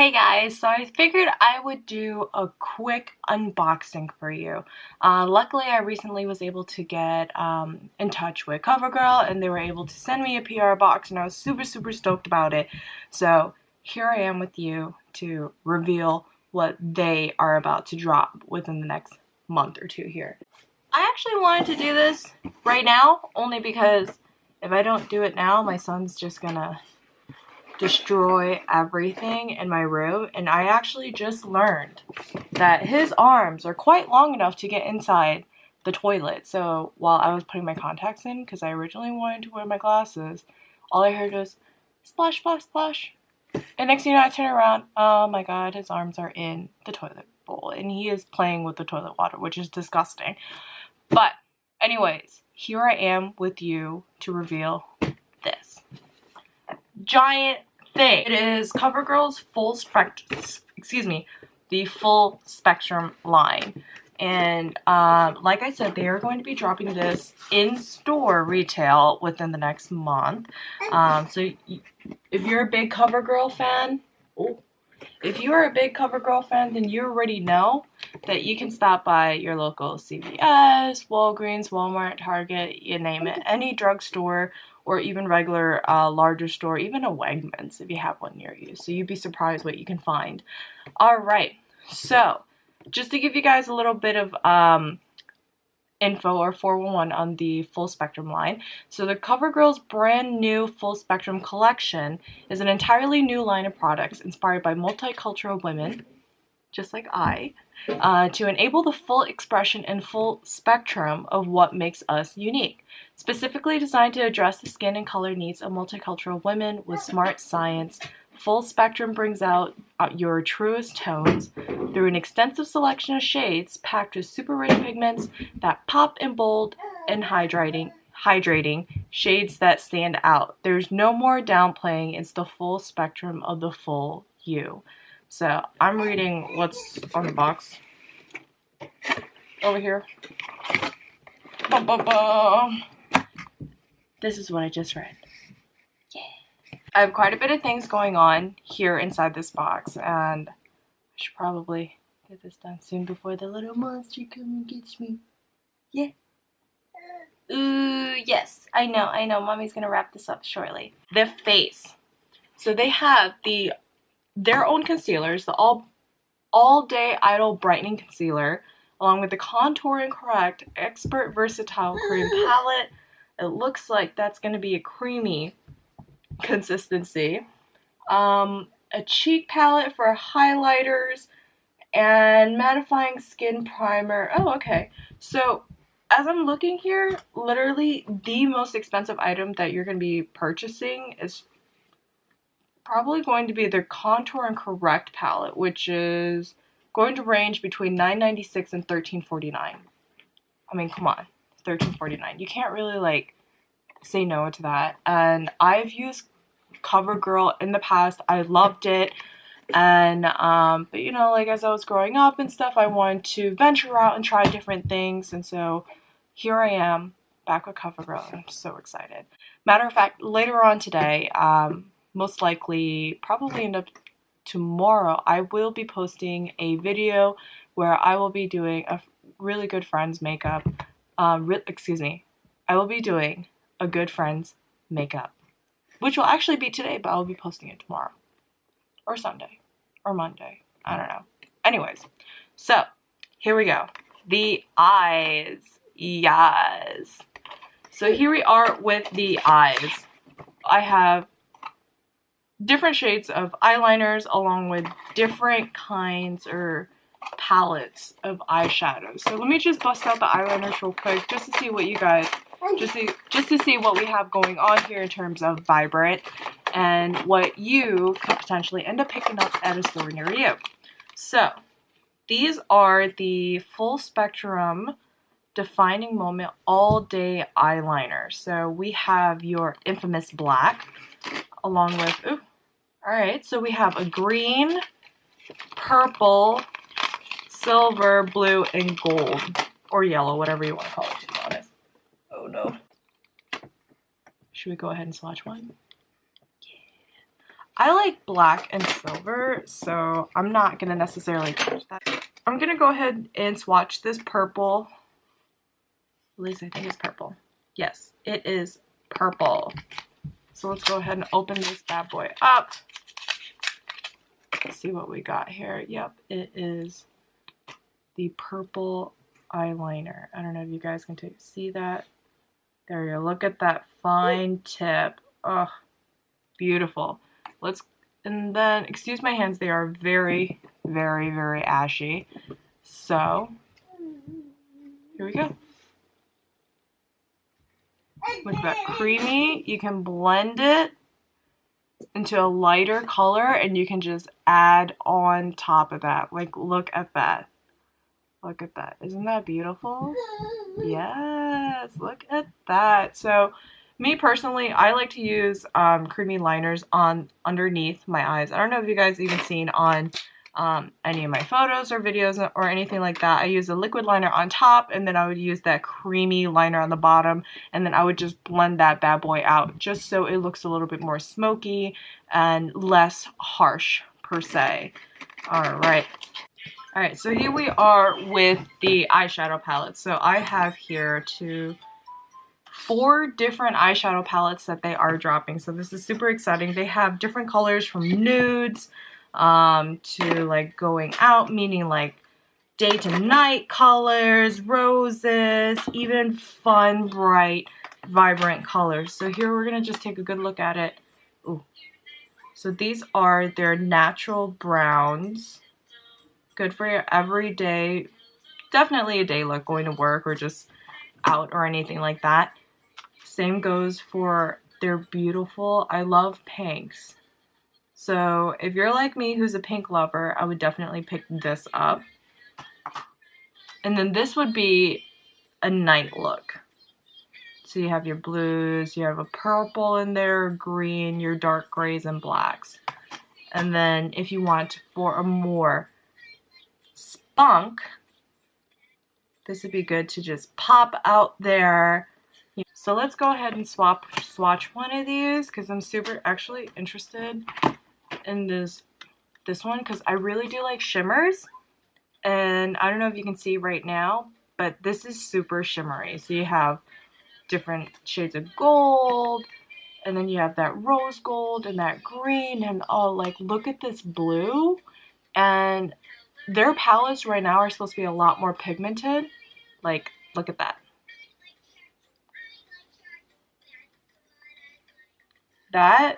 Hey guys, so I figured I would do a quick unboxing for you. Luckily, I recently was able to get in touch with Covergirl and they were able to send me a PR box and I was super stoked about it. So here I am with you to reveal what they are about to drop within the next month or two here. I actually wanted to do this right now only because if I don't do it now, my son's just gonna destroy everything in my room, and I actually just learned that his arms are quite long enough to get inside the toilet. So while I was putting my contacts in, because I originally wanted to wear my glasses, all I heard was splash, splash, splash. And next thing you know, I turn around, oh my god, his arms are in the toilet bowl, and he is playing with the toilet water, which is disgusting. But anyways, here I am with you to reveal this giant thing. It is Covergirl's full spectrum line. And like I said, they are going to be dropping this in-store retail within the next month. So if you're a big Covergirl fan, then you already know that you can stop by your local CVS, Walgreens, Walmart, Target, you name it, any drugstore, or even regular larger store, even a Wegmans if you have one near you. So you'd be surprised what you can find. Alright, so just to give you guys a little bit of info or 411 on the full spectrum line. So the CoverGirl's brand new full spectrum collection is an entirely new line of products inspired by multicultural women, just like I, to enable the full expression and full spectrum of what makes us unique. Specifically designed to address the skin and color needs of multicultural women with smart science, Full Spectrum brings out your truest tones through an extensive selection of shades packed with super rich pigments that pop in bold and hydrating shades that stand out. There's no more downplaying. It's the full spectrum of the full you. So I'm reading what's on the box over here. This is what I just read. Yeah. I have quite a bit of things going on here inside this box, and I should probably get this done soon before the little monster comes and gets me. Yeah. Ooh, yes. I know. Mommy's gonna wrap this up shortly. The face. So they have their own concealers, the all day idle brightening concealer, along with the Contour and Correct Expert Versatile Cream Palette. It looks like that's going to be a creamy consistency. A cheek palette for highlighters and mattifying skin primer. Oh, okay. So as I'm looking here, literally the most expensive item that you're going to be purchasing is probably going to be their Contour and Correct palette, which is going to range between $9.96 and $13.49. I mean, come on, $13.49. You can't really say no to that. And I've used CoverGirl in the past. I loved it. And but as I was growing up and stuff, I wanted to venture out and try different things. And so here I am back with CoverGirl. I'm so excited. Matter of fact, later on today, most likely probably end up tomorrow, I will be posting a video where I will be doing a really good friend's makeup. I will be doing a good friend's makeup, which will actually be today, but I'll be posting it tomorrow or Sunday or Monday. I don't know. Anyways, so here we go. The eyes. Yes. So here we are with the eyes. I have different shades of eyeliners along with different kinds or palettes of eyeshadows. So let me just bust out the eyeliners real quick just to see what you guys, just to see what we have going on here in terms of vibrant and what you could potentially end up picking up at a store near you. So these are the Full Spectrum Defining Moment All Day Eyeliner. So we have your infamous black along with, alright, so we have a green, purple, silver, blue, and gold. Or yellow, whatever you want to call it, to be honest. Oh no. Should we go ahead and swatch one? Yeah. I like black and silver, so I'm not going to necessarily touch that. I'm going to go ahead and swatch this purple. At least I think it's purple. Yes, it is purple. So let's go ahead and open this bad boy up. Let's see what we got here. Yep, it is the purple eyeliner. I don't know if you guys can see that. There you go. Look at that fine tip. Oh, beautiful. And then, excuse my hands, they are very, very, very ashy. So, here we go. Look at that, creamy. You can blend it into a lighter color and you can just add on top of that. Like, look at that. Look at that. Isn't that beautiful? Yes, look at that. So, me personally, I like to use creamy liners on underneath my eyes. I don't know if you guys even seen on any of my photos or videos or anything like that. I use a liquid liner on top and then I would use that creamy liner on the bottom and then I would just blend that bad boy out just so it looks a little bit more smoky and less harsh per se. Alright, so here we are with the eyeshadow palettes. So I have here 4 different eyeshadow palettes that they are dropping. So this is super exciting. They have different colors from nudes to like going out, meaning like day to night colors, roses, even fun, bright, vibrant colors. So here we're going to just take a good look at it. Ooh. So these are their natural browns. Good for your everyday, definitely a day look, going to work or just out or anything like that. Same goes for their beautiful, I love pinks. So if you're like me who's a pink lover, I would definitely pick this up. And then this would be a night look. So you have your blues, you have a purple in there, green, your dark grays and blacks. And then if you want for a more spunk, this would be good to just pop out there. So let's go ahead and swatch one of these because I'm super actually interested in this one because I really do like shimmers. And I don't know if you can see right now, but this is super shimmery. So you have different shades of gold, and then you have that rose gold and that green, and oh, like look at this blue. And their palettes right now are supposed to be a lot more pigmented. Like, look at that. That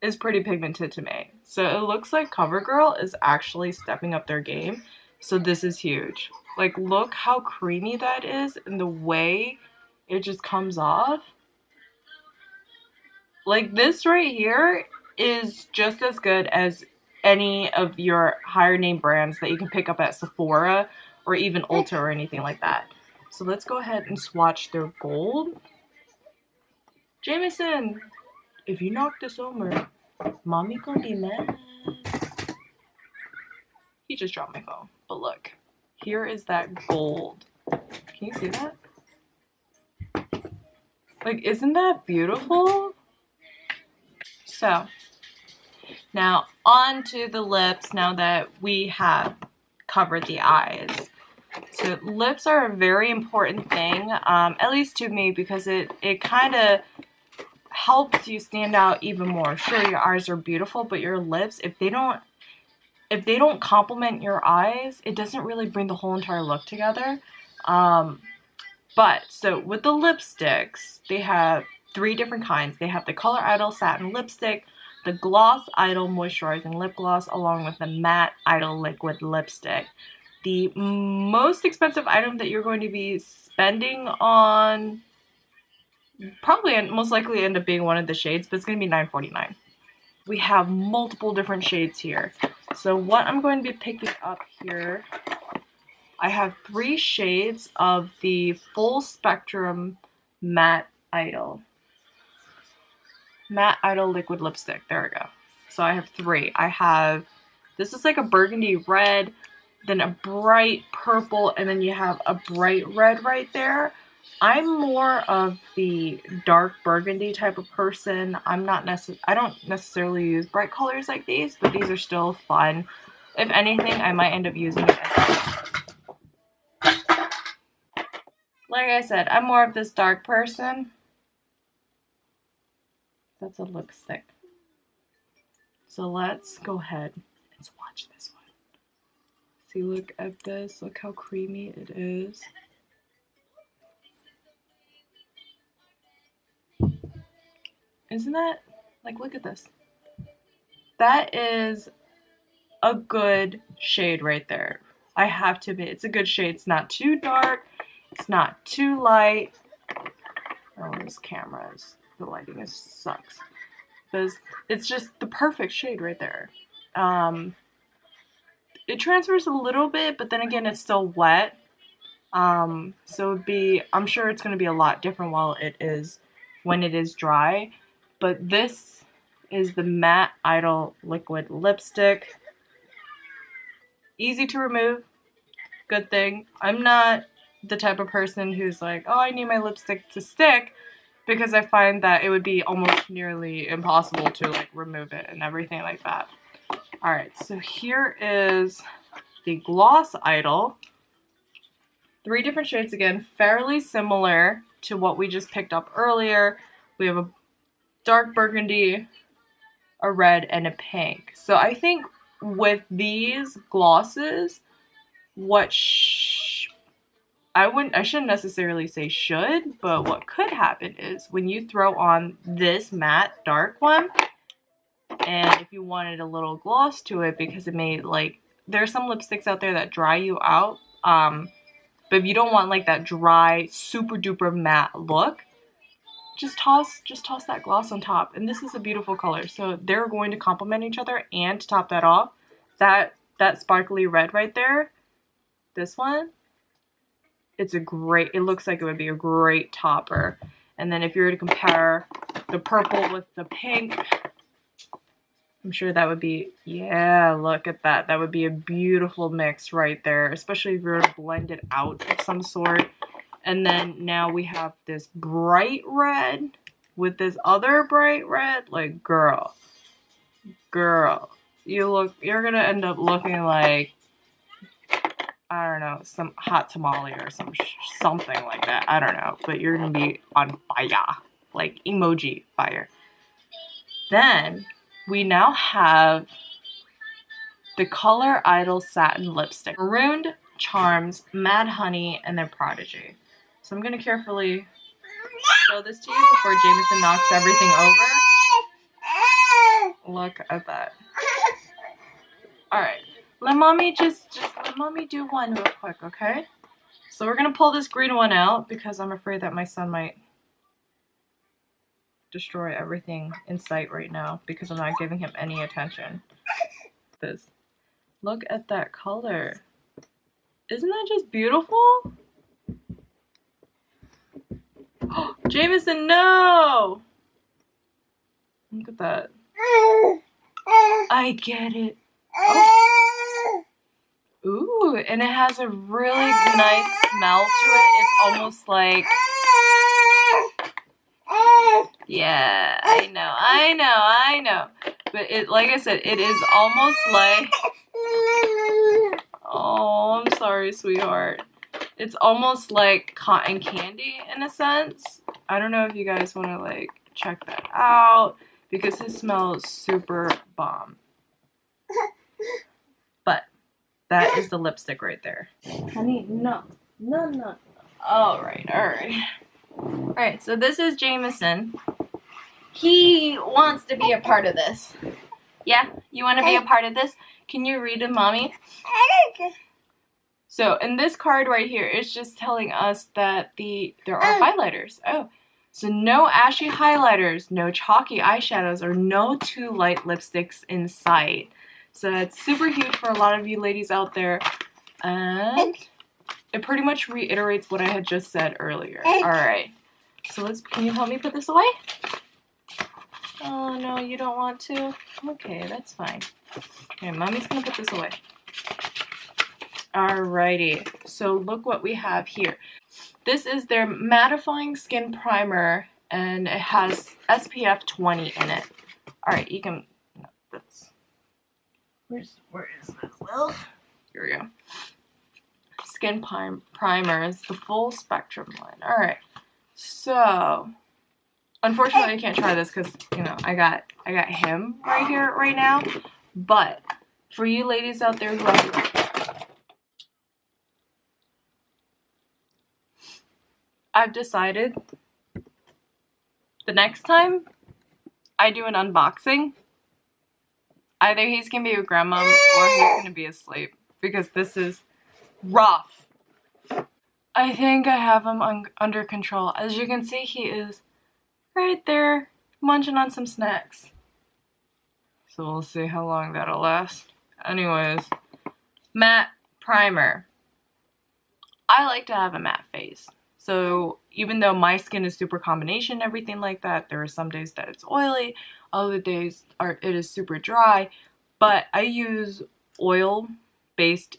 is pretty pigmented to me. So it looks like Covergirl is actually stepping up their game. So this is huge. Like, look how creamy that is and the way it just comes off. Like, this right here is just as good as any of your higher name brands that you can pick up at Sephora or even Ulta or anything like that. So let's go ahead and swatch their gold. Jameson, if you knock this over, mommy gonna be mad. He just dropped my phone. But look, here is that gold. Can you see that? Like, isn't that beautiful? So, now on to the lips now that we have covered the eyes. So lips are a very important thing, at least to me, because it kind of helps you stand out even more. Sure, your eyes are beautiful, but your lips, if they don't complement your eyes, it doesn't really bring the whole entire look together. But so with the lipsticks, they have 3 different kinds. They have the Color Idol Satin Lipstick, the Gloss Idol Moisturizing Lip Gloss, along with the Matte Idol Liquid Lipstick. The most expensive item that you're going to be spending on probably most likely end up being one of the shades, but it's going to be $9.49. We have multiple different shades here. So what I'm going to be picking up here, I have 3 shades of the Full Spectrum Matte Idol. Matte Idol Liquid Lipstick. There we go. So I have 3. I have, this is like a burgundy red, then a bright purple, and then you have a bright red right there. I'm more of the dark burgundy type of person. I don't necessarily use bright colors like these, but these are still fun. If anything, I might end up using it as, like I said, I'm more of this dark person. That's a lipstick. So let's go ahead and swatch this one. See, look at this. Look how creamy it is. Isn't that, like, look at this. That is a good shade right there. I have to admit, it's a good shade. It's not too dark. It's not too light. Oh, this camera is, the lighting is sucks. It's just the perfect shade right there. It transfers a little bit, but then again, it's still wet. So I'm sure it's going to be a lot different when it is dry. But this is the Matte Idol Liquid Lipstick. Easy to remove. Good thing. I'm not the type of person who's like, oh, I need my lipstick to stick, because I find that it would be almost nearly impossible to like remove it and everything like that. Alright, so here is the Gloss Idol. 3 different shades again, fairly similar to what we just picked up earlier. We have a dark burgundy, a red, and a pink. So I think with these glosses, I shouldn't necessarily say should, but what could happen is when you throw on this matte dark one, and if you wanted a little gloss to it, because it may, like, there are some lipsticks out there that dry you out, but if you don't want like that dry, super duper matte look, just toss that gloss on top. And this is a beautiful color, so they're going to complement each other. And to top that off, that sparkly red right there, this one, it looks like it would be a great topper. And then if you were to compare the purple with the pink, I'm sure that would be, yeah, look at that. That would be a beautiful mix right there, especially if you were to blend it out of some sort. And then now we have this bright red with this other bright red. Like, girl, you're gonna end up looking like, I don't know, some hot tamale or something like that. I don't know, but you're gonna be on fire, like emoji fire. Then we now have the Color Idol Satin Lipstick. Marooned, Charms, Mad Honey, and then Prodigy. So I'm going to carefully show this to you before Jameson knocks everything over. Look at that. Alright, let mommy let mommy do one real quick, okay? So we're going to pull this green one out because I'm afraid that my son might destroy everything in sight right now because I'm not giving him any attention. Look at that color. Isn't that just beautiful? Oh, Jameson, no! Look at that. I get it. Oh. Ooh, and it has a really nice smell to it. It's almost like... Yeah, I know. But it, like I said, it is almost like... Oh, I'm sorry, sweetheart. It's almost like cotton candy in a sense. I don't know if you guys want to like check that out because it smells super bomb. But that is the lipstick right there. Honey, no. Alright, so this is Jameson. He wants to be a part of this. Yeah, you want to be a part of this? Can you read to mommy? So in this card right here, it's just telling us that there are highlighters. Oh, so no ashy highlighters, no chalky eyeshadows, or no too light lipsticks in sight. So that's super huge for a lot of you ladies out there. And it pretty much reiterates what I had just said earlier. Alright, so can you help me put this away? Oh no, you don't want to? Okay, that's fine. Okay, mommy's gonna put this away. Alrighty, so look what we have here. This is their mattifying skin primer, and it has SPF 20 in it. Alright, you can, no, that's, where is this? Well, here we go. Skin primer is the full spectrum line. Alright, so, unfortunately I can't try this because, you know, I got him right here, right now. But, for you ladies out there who have, I've decided the next time I do an unboxing, either he's gonna be with grandma or he's gonna be asleep because this is rough. I think I have him under control. As you can see, he is right there munching on some snacks. So we'll see how long that'll last. Anyways, matte primer. I like to have a matte face. So even though my skin is super combination and everything like that, there are some days that it's oily, other days it is super dry. But I use oil-based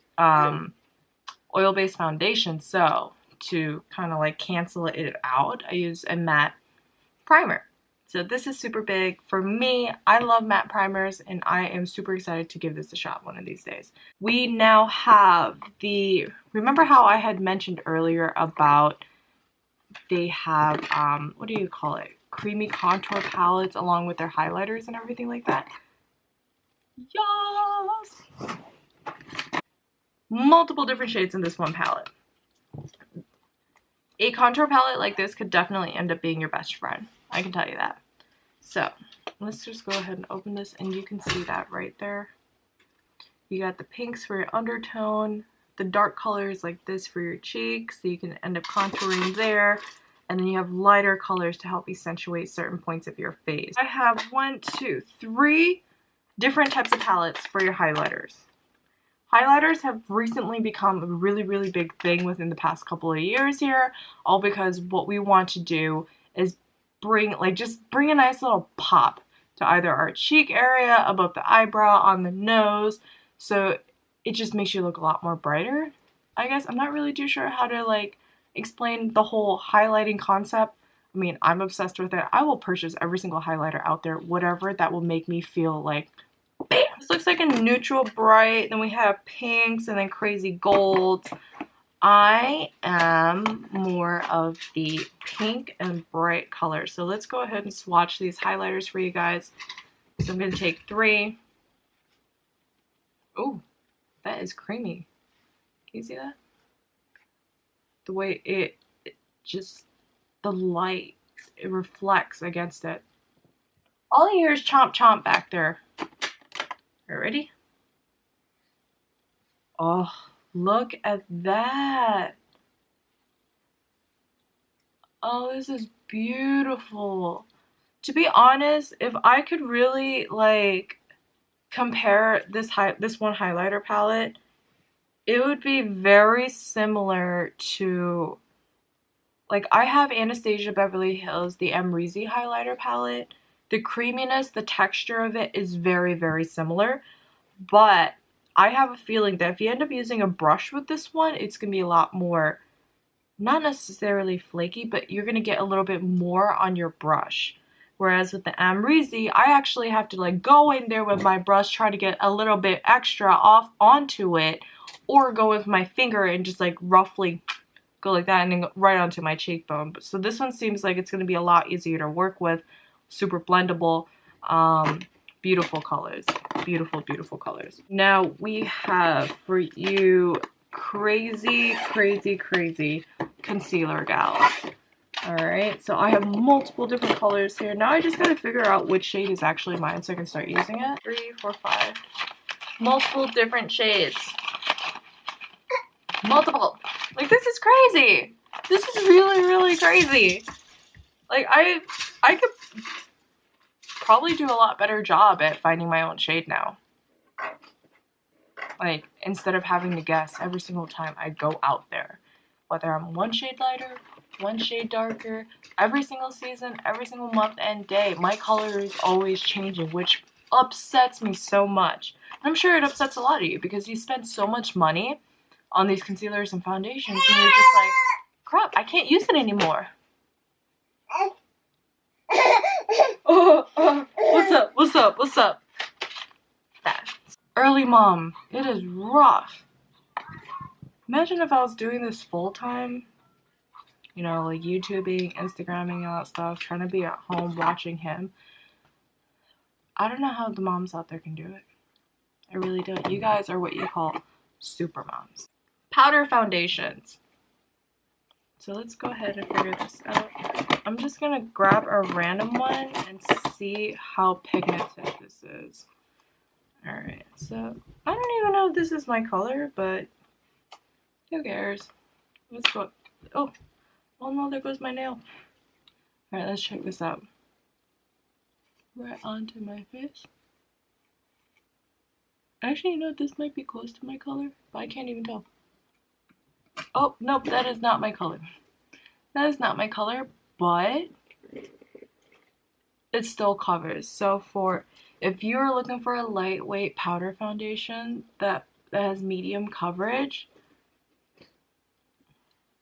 foundation, so to kind of like cancel it out, I use a matte primer. So this is super big. For me, I love matte primers, and I am super excited to give this a shot one of these days. We now have the, remember how I had mentioned earlier about they have, what do you call it? Creamy contour palettes along with their highlighters and everything like that. Yes! Multiple different shades in this one palette. A contour palette like this could definitely end up being your best friend. I can tell you that. So, let's just go ahead and open this, and you can see that right there. You got the pinks for your undertone, the dark colors like this for your cheeks, so you can end up contouring there, and then you have lighter colors to help accentuate certain points of your face. I have 3 different types of palettes for your highlighters. Highlighters have recently become a really, really big thing within the past couple of years here, all because what we want to do is just bring a nice little pop to either our cheek area, above the eyebrow, on the nose, so it just makes you look a lot more brighter. I guess I'm not really too sure how to like explain the whole highlighting concept. I mean, I'm obsessed with it. I will purchase every single highlighter out there, whatever that will make me feel like bam! This looks like a neutral bright, then we have pinks and then crazy golds. I am more of the pink and bright colors. So let's go ahead and swatch these highlighters for you guys. So I'm going to take 3. Oh, that is creamy. Can you see that? The way it just, the light, it reflects against it. All I hear is chomp chomp back there. Ready? Oh, look at that. Oh, this is beautiful. To be honest, if I could really like compare this one highlighter palette, it would be very similar to, like, I have Anastasia Beverly Hills, the Amrezy highlighter palette. The creaminess, the texture of it is very, very similar, but I have a feeling that if you end up using a brush with this one, it's going to be a lot more, not necessarily flaky, but you're going to get a little bit more on your brush. Whereas with the Amrezy, I actually have to like go in there with my brush, try to get a little bit extra off onto it, or go with my finger and just like roughly go like that and then go right onto my cheekbone. So this one seems like it's going to be a lot easier to work with. Super blendable, beautiful colors, beautiful, beautiful colors. Now we have for you crazy, crazy, crazy concealer gals. Alright, so I have multiple different colors here. Now I just gotta figure out which shade is actually mine so I can start using it. 3, 4, 5. Multiple different shades. Multiple. Like, this is crazy. This is really, really crazy. Like, I could probably do a lot better job at finding my own shade now. Like, instead of having to guess every single time I go out there. Whether I'm one shade lighter, one shade darker, every single season, every single month and day, my color is always changing, which upsets me so much. I'm sure it upsets a lot of you because you spend so much money on these concealers and foundations and you're just like, Crap, I can't use it anymore. Oh, what's up? What's up? What's up? That. Early mom. It is rough. Imagine if I was doing this full time. You know, like YouTubing, Instagramming, all that stuff. Trying to be at home watching him. I don't know how the moms out there can do it. I really don't. You guys are what you call super moms. Powder foundations. So let's go ahead and figure this out. I'm just gonna grab a random one and see how pigmented this is. Alright, so I don't even know if this is my color, but who cares? Let's go. Oh no, there goes my nail. Alright, let's check this out. Right onto my face. Actually, you know, this might be close to my color, but I can't even tell. Oh, nope, that is not my color. That is not my color, but it still covers. So if you're looking for a lightweight powder foundation that has medium coverage,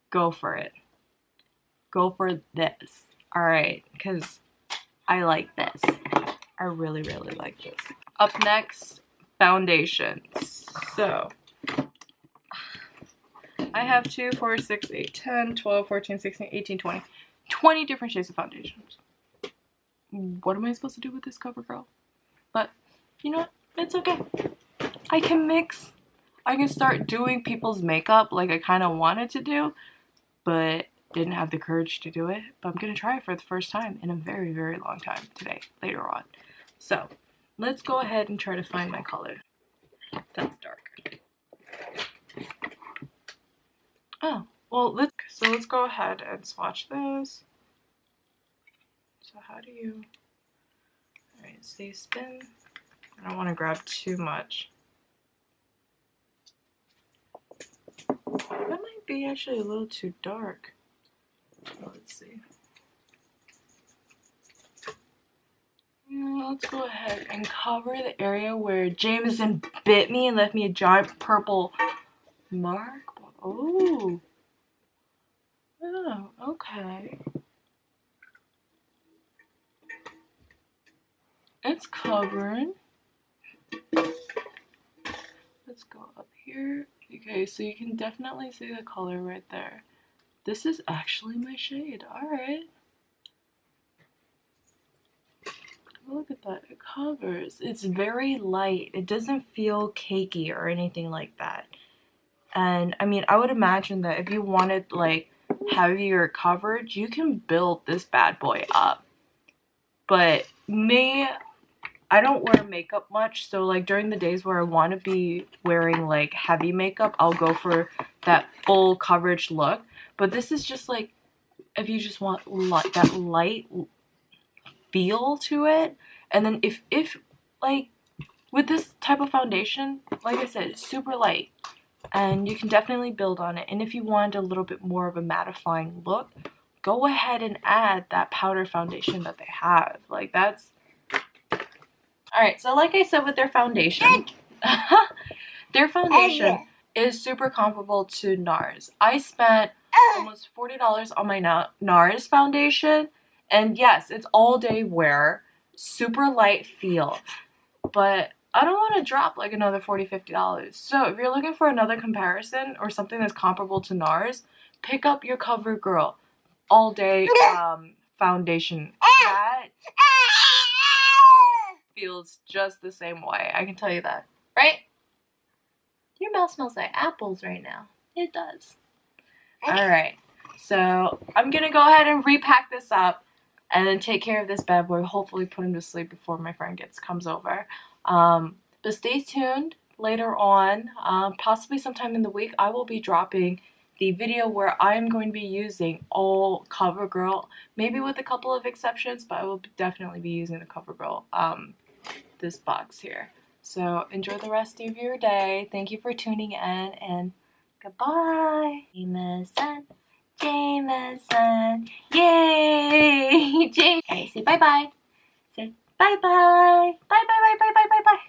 go for it. Go for this. Alright, because I like this. I really, really like this. Up next, foundations. So I have 2, 4, 6, 8, 10, 12, 14, 16, 18, 20. 20 different shades of foundations. What am I supposed to do with this Covergirl? But, you know what? It's okay. I can mix. I can start doing people's makeup like I kind of wanted to do, but didn't have the courage to do it. But I'm going to try it for the first time in a very, very long time today, later on. So, let's go ahead and try to find my color. That's dark. Oh, well, let's go ahead and swatch this. So how do you, alright, so you spin. I don't want to grab too much. That might be actually a little too dark. Let's see. Let's go ahead and cover the area where Jameson bit me and left me a giant purple mark. Oh. Oh, okay. It's covering. Let's go up here. Okay, so you can definitely see the color right there. This is actually my shade. Alright. Look at that. It covers. It's very light. It doesn't feel cakey or anything like that. And I mean, I would imagine that if you wanted like heavier coverage, you can build this bad boy up. But me, I don't wear makeup much, so like during the days where I want to be wearing like heavy makeup, I'll go for that full coverage look. But this is just like, if you just want that light feel to it. And then if like with this type of foundation, like I said, it's super light. And you can definitely build on it. And if you want a little bit more of a mattifying look, go ahead and add that powder foundation that they have. Like that's... Alright, so like I said with their foundation, their foundation is super comparable to NARS. I spent almost $40 on my NARS foundation. And yes, it's all day wear, super light feel. But I don't want to drop like another $40, $50. So if you're looking for another comparison or something that's comparable to NARS, pick up your Covergirl all day foundation. That feels just the same way. I can tell you that. Right? Your mouth smells like apples right now. It does. Alright. So I'm going to go ahead and repack this up and then take care of this bad boy. Hopefully put him to sleep before my friend comes over. But stay tuned later on, possibly sometime in the week, I will be dropping the video where I am going to be using all Covergirl, maybe with a couple of exceptions, but I will definitely be using the Covergirl, this box here. So enjoy the rest of your day. Thank you for tuning in, and goodbye. Jameson, Jameson, yay! Jameson. Okay, say bye-bye. Say bye-bye. Bye-bye, bye-bye, bye-bye, bye-bye.